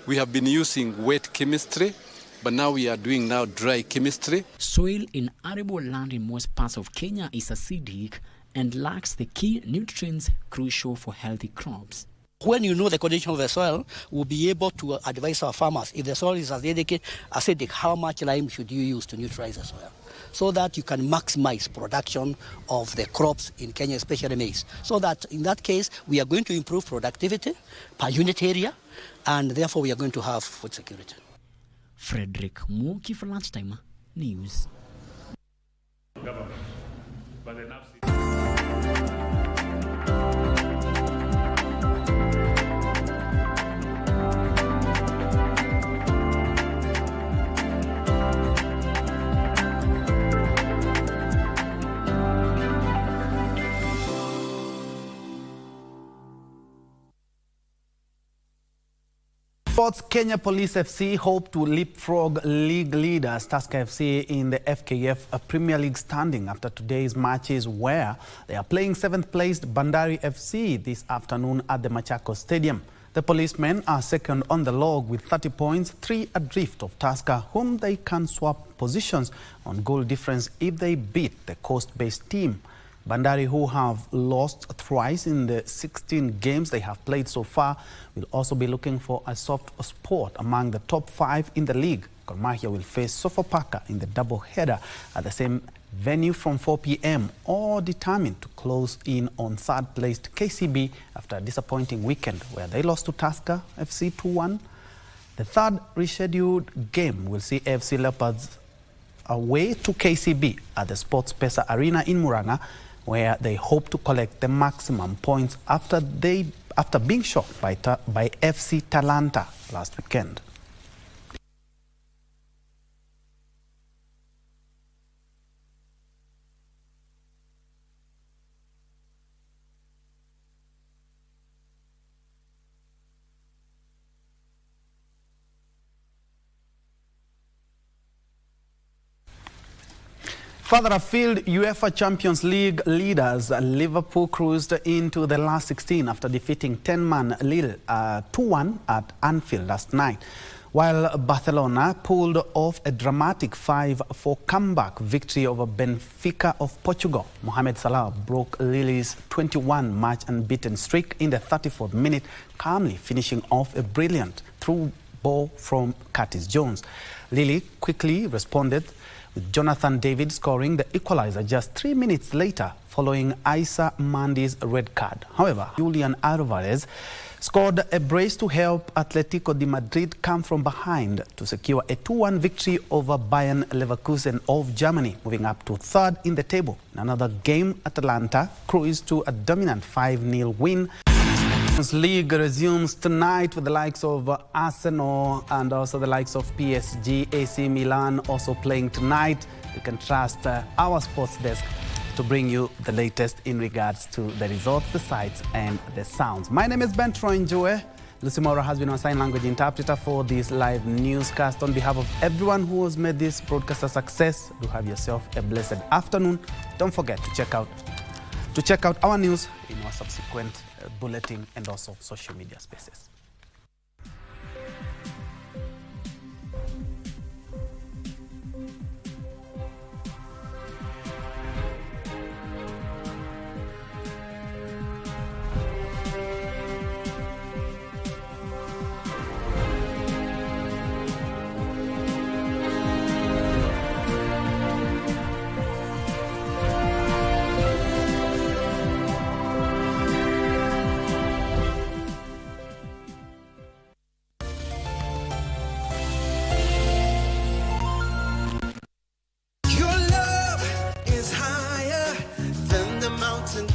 Speaker 18: We have been using wet chemistry, but now we are doing now dry chemistry.
Speaker 17: Soil in arable land in most parts of Kenya is acidic and lacks the key nutrients crucial for healthy crops.
Speaker 2: When you know the condition of the soil, we'll be able to advise our farmers. If the soil is acidic, how much lime should you use to neutralize the soil? So that you can maximize production of the crops in Kenya, especially maize. So that in that case, we are going to improve productivity per unit area, and therefore we are going to have food security.
Speaker 17: Frederick Muki for Lunchtime News.
Speaker 1: Sports. Kenya Police FC hope to leapfrog league leaders Tusker FC in the FKF Premier League standing after today's matches, where they are playing 7th placed Bandari FC this afternoon at the Machakos Stadium. The policemen are second on the log with 30 points, 3 adrift of Tusker, whom they can swap positions on goal difference if they beat the coast-based team. Bandari, who have lost thrice in the 16 games they have played so far, will also be looking for a soft spot among the top 5 in the league. Gor Mahia will face Sofapaka in the double-header at the same venue from 4 p.m. or determined to close in on third-placed KCB after a disappointing weekend where they lost to Tusker FC 2-1. The third rescheduled game will see AFC Leopards away to KCB at the Sports Pesa Arena in Muranga, where they hope to collect the maximum points after being shocked by FC Talanta last weekend. Further afield, UEFA Champions League leaders Liverpool cruised into the last 16 after defeating 10-man Lille 2-1 at Anfield last night, while Barcelona pulled off a dramatic 5-4 comeback victory over Benfica of Portugal. Mohamed Salah broke Lille's 21-match unbeaten streak in the 34th minute, calmly finishing off a brilliant through ball from Curtis Jones. Lille quickly responded, with Jonathan David scoring the equalizer just 3 minutes later following Issa Mandi's red card. However, Julian Alvarez scored a brace to help Atletico de Madrid come from behind to secure a 2-1 victory over Bayern Leverkusen of Germany, moving up to third in the table. In another game, Atalanta cruised to a dominant 5-0 win. League resumes tonight with the likes of Arsenal and also the likes of PSG, AC Milan also playing tonight. You can trust our sports desk to bring you the latest in regards to the results, the sights and the sounds. My name is Njue. Lucy Mora has been our sign language interpreter for this live newscast. On behalf of everyone who has made this broadcast a success, do have yourself a blessed afternoon. Don't forget to check out our news in our subsequent bulletin and also social media spaces.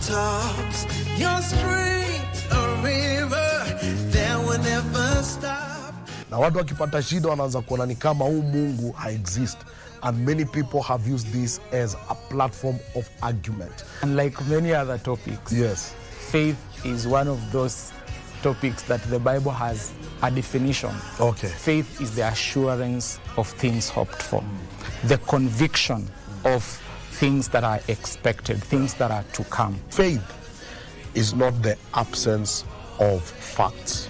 Speaker 3: Tops, your strength, a river that will never stop.
Speaker 19: Na watu wakipata shida wanaanza kuona ni kama huu Mungu haexist, and many people have used this as a platform of argument.
Speaker 20: And like many other topics,
Speaker 19: yes,
Speaker 20: faith is one of those topics that the Bible has a definition.
Speaker 19: Okay.
Speaker 20: Faith is the assurance of things hoped for, the conviction of things that are expected, things that are to come.
Speaker 19: Faith is not the absence of facts.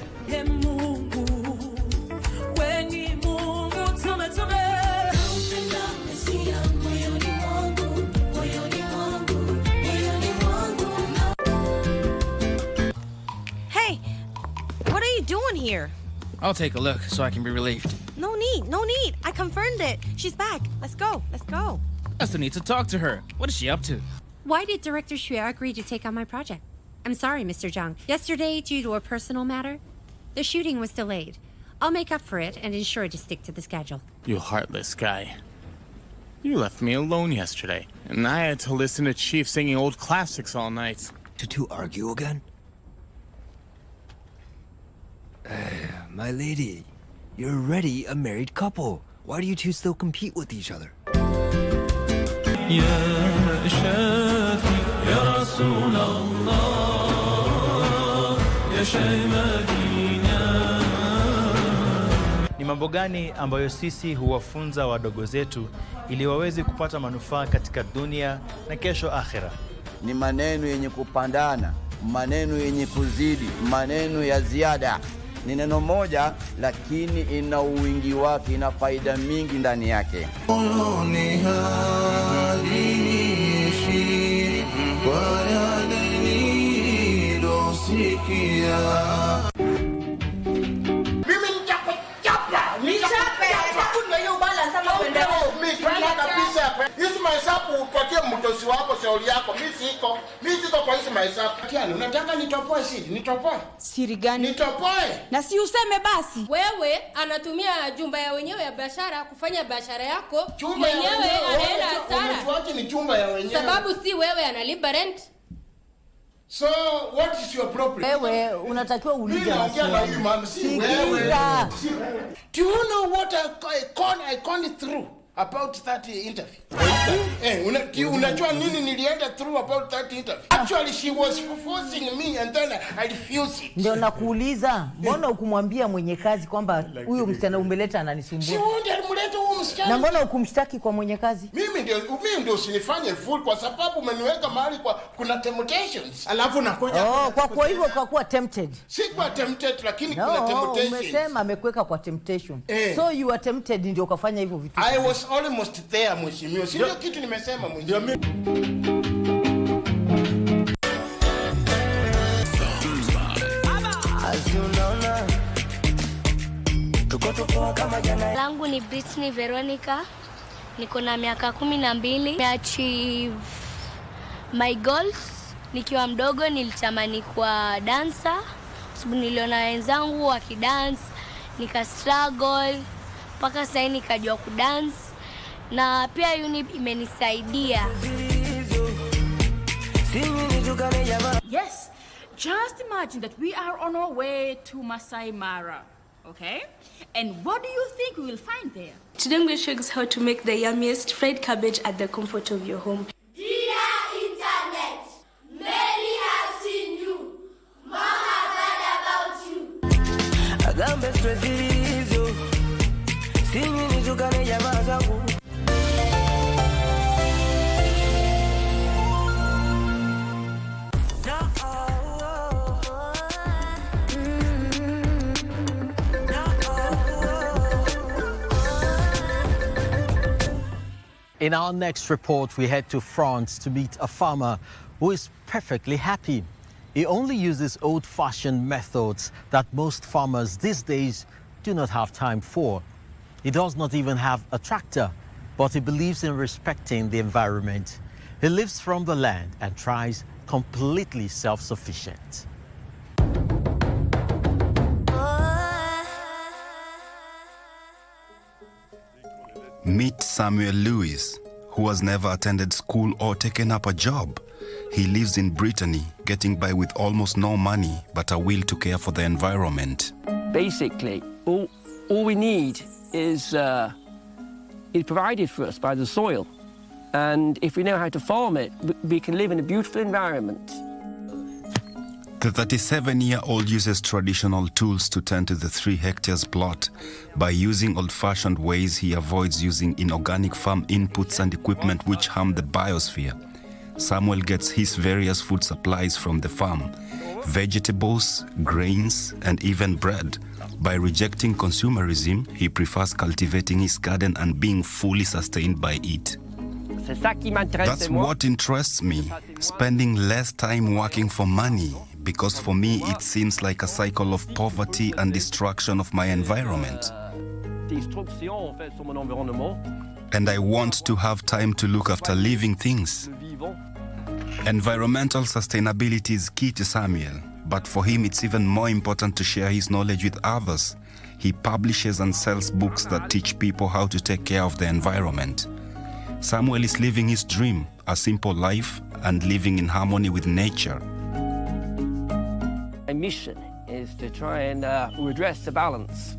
Speaker 21: here.
Speaker 22: I'll take a look so I can be relieved.
Speaker 21: No need, no need. I confirmed it. She's back. Let's go, let's go.
Speaker 22: I still need to talk to her. What is she up to?
Speaker 23: Why did Director Njue agree to take on my project? I'm sorry, Mr. Zhang. Yesterday, due to a personal matter, the shooting was delayed. I'll make up for it and ensure to stick to the schedule.
Speaker 24: You heartless guy. You left me alone yesterday, and I had to listen to Chief singing old classics all night.
Speaker 25: To two argue again? My lady, you're already a married couple. Why do you two still compete with each other?
Speaker 26: Ni mambo gani ambayo sisi huwafunza wadogo zetu ili waweze kupata manufaa katika dunia na kesho akhera?
Speaker 27: Ni maneno yenye kupandana, maneno yenye kuzidi, maneno ya ziada. Ni neno moja lakini ina uwingi wake, ina faida mingi ndani yake.
Speaker 28: Hizi mahesabu upatie mtosi wako shauri yako. Mimi siko kwa hizi mahesabu. Kiani unataka nitopoe siri? Nitopoe?
Speaker 21: Siri gani?
Speaker 28: Nitopoe.
Speaker 21: Na si useme basi.
Speaker 29: Wewe anatumia jumba ya wenyewe ya biashara kufanya biashara yako.
Speaker 28: Mwenyewe
Speaker 29: anaenda hasara.
Speaker 28: Umetuaje ni jumba ya wenyewe?
Speaker 29: Sababu si wewe analipa rent.
Speaker 28: So what is your problem?
Speaker 21: Wewe unatakiwa uulize
Speaker 28: maswali.
Speaker 21: Sikiliza.
Speaker 28: Do you know what I gone through about that interview? Unajua nini nilienda through about that interview? Actually she was forcing me and then I refused it.
Speaker 21: Ndio nakuuliza, mbona ukumwambia mwenye kazi kwamba huyu msichana umeleta ananisumbua?
Speaker 28: Si wewe ndiye mleta huyu msichana.
Speaker 21: Na mbona ukumshtaki kwa mwenye kazi?
Speaker 28: Mimi ndio usinifanye fool kwa sababu umeniweka mahali kuna temptations. Alafu nakuja.
Speaker 21: Kwa hivyo ukakuwa tempted.
Speaker 28: Si kwa tempted lakini kuna temptations.
Speaker 21: Umesema amekuweka kwa temptation. So you are tempted ndio ukafanya hivyo vitu.
Speaker 28: I was almost there mheshimiwa. Sio kitu nimesema mheshimiwa.
Speaker 30: Langu ni Britney Veronica. Niko na miaka 12. Achieve my goals. Nikiwa mdogo nilitamani kuwa dancer. Sababu niliona wenzangu wakidance, nika struggle mpaka sasa nikajua kudance. Na pia uni imenisaidia.
Speaker 31: Yes, just imagine that we are on our way to Masai Mara, okay? And what do you think we will find there?
Speaker 32: Today I'm going to show you how to make the yummiest fried cabbage at the comfort of your home.
Speaker 33: Dear Internet, many have seen you. More have heard about you.
Speaker 25: Agambe stresizo, sinyi nitukane jamaa zangu.
Speaker 34: In our next report, we head to France to meet a farmer who is perfectly happy. He only uses old-fashioned methods that most farmers these days do not have time for. He does not even have a tractor, but he believes in respecting the environment. He lives from the land and tries completely self-sufficient.
Speaker 35: Meet Samuel Lewis, who has never attended school or taken up a job. He lives in Brittany, getting by with almost no money, but a will to care for the environment.
Speaker 36: Basically, all we need is provided for us by the soil. And if we know how to farm it, we can live in a beautiful environment.
Speaker 35: The 37-year-old uses traditional tools to tend to the 3 hectares plot. By using old-fashioned ways, he avoids using inorganic farm inputs and equipment which harm the biosphere. Samuel gets his various food supplies from the farm: vegetables, grains, and even bread. By rejecting consumerism, he prefers cultivating his garden and being fully sustained by it. That's what interests me, spending less time working for money, because for me it seems like a cycle of poverty and destruction of my environment. And I want to have time to look after living things. Environmental sustainability is key to Samuel, but for him it's even more important to share his knowledge with others. He publishes and sells books that teach people how to take care of the environment. Samuel is living his dream, a simple life and living in harmony with nature.
Speaker 36: My mission is to try and redress the balance.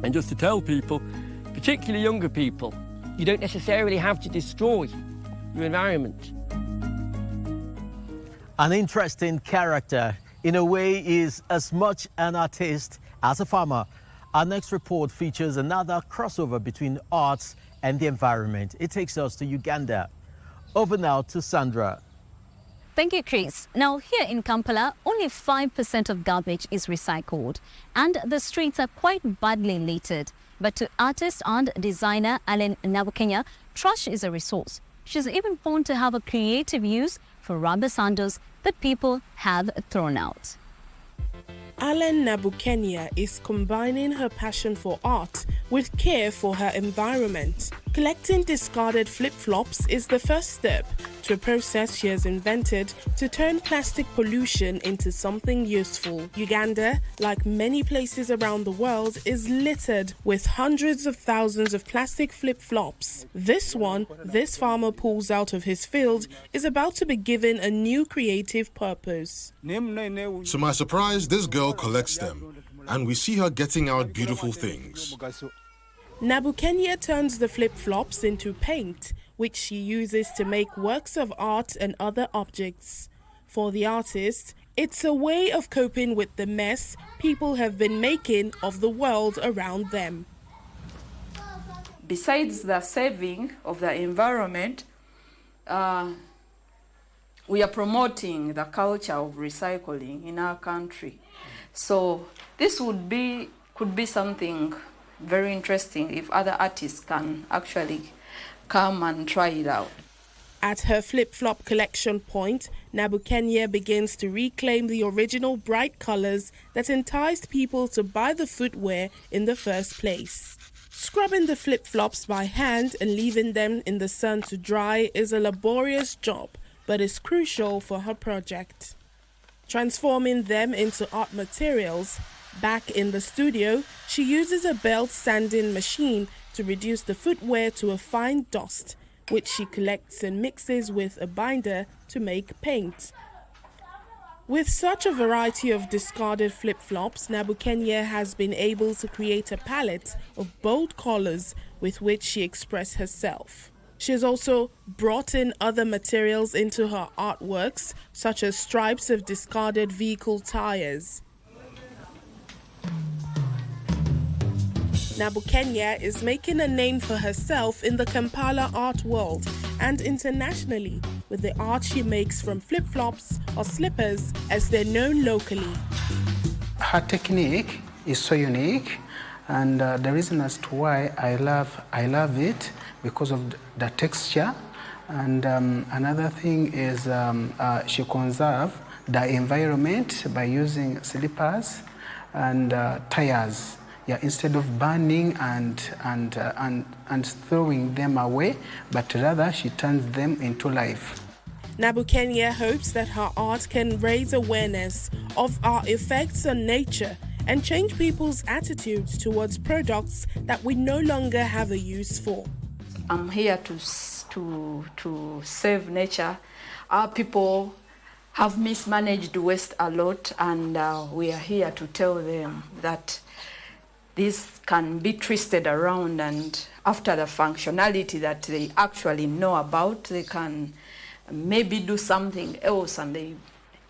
Speaker 36: And just to tell people, particularly younger people, you don't necessarily have to destroy your environment.
Speaker 34: An interesting character, in a way, is as much an artist as a farmer. Our next report features another crossover between arts and the environment. It takes us to Uganda. Over now to Sandra.
Speaker 2: Thank you, Chris. Now, here in Kampala, only 5% of garbage is recycled, and the streets are quite badly littered. But to artist and designer Allen Nabukenya, trash is a resource. She's even found to have a creative use for rubber sandals that people have thrown out.
Speaker 4: Allen Nabukenya is combining her passion for art with care for her environment. Collecting discarded flip-flops is the first step to a process she has invented to turn plastic pollution into something useful. Uganda, like many places around the world, is littered with hundreds of thousands of plastic flip-flops. This one, this farmer pulls out of his field, is about to be given a new creative purpose.
Speaker 5: To my surprise, this girl collects them, and we see her getting out beautiful things.
Speaker 4: Nabukenya turns the flip-flops into paint, which she uses to make works of art and other objects. For the artist, it's a way of coping with the mess people have been making of the world around them.
Speaker 6: Besides the saving of the environment, we are promoting the culture of recycling in our country. So this could be something very interesting if other artists can actually come and try it out.
Speaker 4: At her flip-flop collection point, Nabukenya begins to reclaim the original bright colors that enticed people to buy the footwear in the first place. Scrubbing the flip-flops by hand and leaving them in the sun to dry is a laborious job, but is crucial for her project. Transforming them into art materials, back in the studio, she uses a belt sanding machine to reduce the footwear to a fine dust, which she collects and mixes with a binder to make paint. With such a variety of discarded flip-flops, Nabukenya has been able to create a palette of bold colors with which she expresses herself. She has also brought in other materials into her artworks, such as stripes of discarded vehicle tires. Nabukenya is making a name for herself in the Kampala art world and internationally with the art she makes from flip-flops or slippers as they're known locally.
Speaker 7: Her technique is so unique, and the reason as to why I love it because of the texture, and another thing is she conserves the environment by using slippers and tires. Yeah, instead of burning and throwing them away, but rather she turns them into life.
Speaker 4: Nabukenya hopes that her art can raise awareness of our effects on nature and change people's attitudes towards products that we no longer have a use for.
Speaker 6: I'm here to save nature. Our people have mismanaged waste a lot, and we are here to tell them that this can be twisted around, and after the functionality that they actually know about, they can maybe do something else, and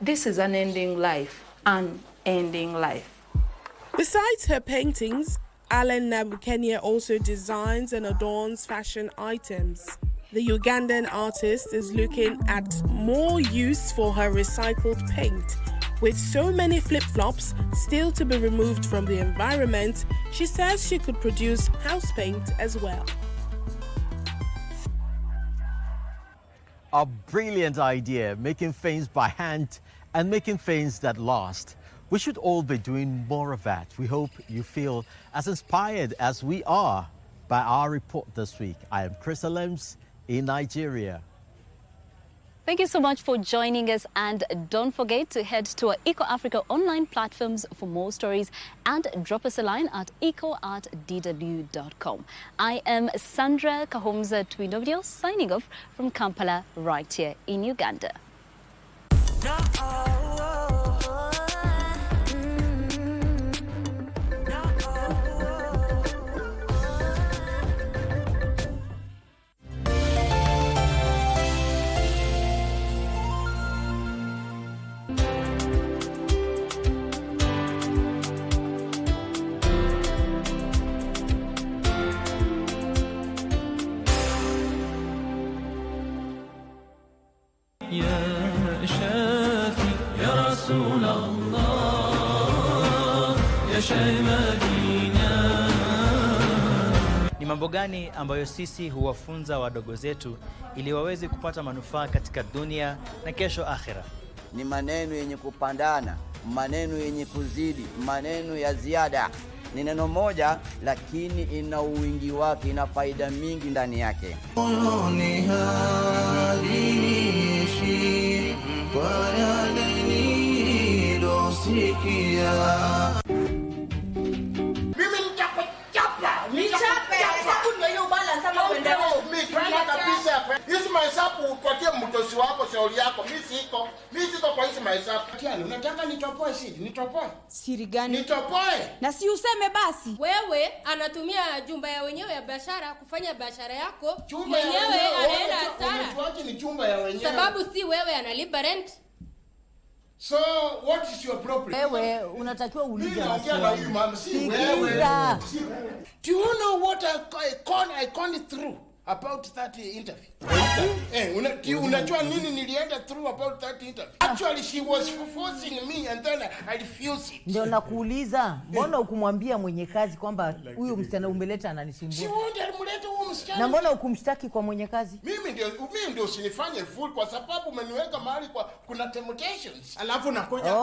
Speaker 6: this is an ending life.
Speaker 4: Besides her paintings, Allen Nabukenya also designs and adorns fashion items. The Ugandan artist is looking at more use for her recycled paint. With so many flip-flops still to be removed from the environment, she says she could produce house paint as well.
Speaker 34: A brilliant idea, making things by hand and making things that last. We should all be doing more of that. We hope you feel as inspired as we are by our report this week. I am Chris Alems in Nigeria.
Speaker 2: Thank you so much for joining us, and don't forget to head to our Eco Africa online platforms for more stories and drop us a line at eco@dw.com. I am Sandra Kahomza Twinovideo signing off from Kampala right here in Uganda.
Speaker 26: Ni mambo gani ambayo sisi huwafunza wadogo zetu ili waweze kupata manufaa katika dunia na kesho akhera?
Speaker 27: Ni maneno yenye kupandana, maneno yenye kuzidi, maneno ya ziada. Ni neno moja lakini ina uwingi wake, ina faida mingi ndani yake.
Speaker 28: Hizi mahesabu upatie mtosi wako shauri yako. Mimi siko kwa hizi mahesabu. Tiani, unataka nitopoe siri? Nitopoe?
Speaker 31: Siri gani?
Speaker 28: Nitopoe?
Speaker 31: Na si useme basi.
Speaker 29: Wewe anatumia jumba ya wenyewe ya biashara kufanya biashara yako.
Speaker 28: Jumba ya
Speaker 29: wenyewe anaenda hasara.
Speaker 28: Umetuaje ni jumba ya wenyewe?
Speaker 29: Sababu si wewe analipa rent.
Speaker 28: So what is your problem?
Speaker 21: Wewe unatakiwa uulize
Speaker 28: maswali. Na huyu mama si wewe. Do you know what I conned through about that interview? Unajua nini nilienda through about that interview? Actually she was forcing me and then I refused it.
Speaker 21: Ndio nakuuliza, mbona ukumwambia mwenye kazi kwamba huyu msichana umeleta ananisumbua?
Speaker 28: Si wewe ndiye mleta huyu msichana.
Speaker 21: Na mbona ukumshtaki kwa mwenye kazi?
Speaker 28: Mimi ndio usinifanye fool kwa sababu umeniweka mahali kuna temptations. Alafu nakuja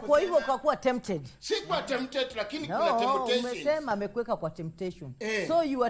Speaker 21: kwa hivyo ukakuwa tempted.
Speaker 28: Si kwa tempted lakini kuna temptation.
Speaker 21: Umesema amekuweka kwa temptation. So you are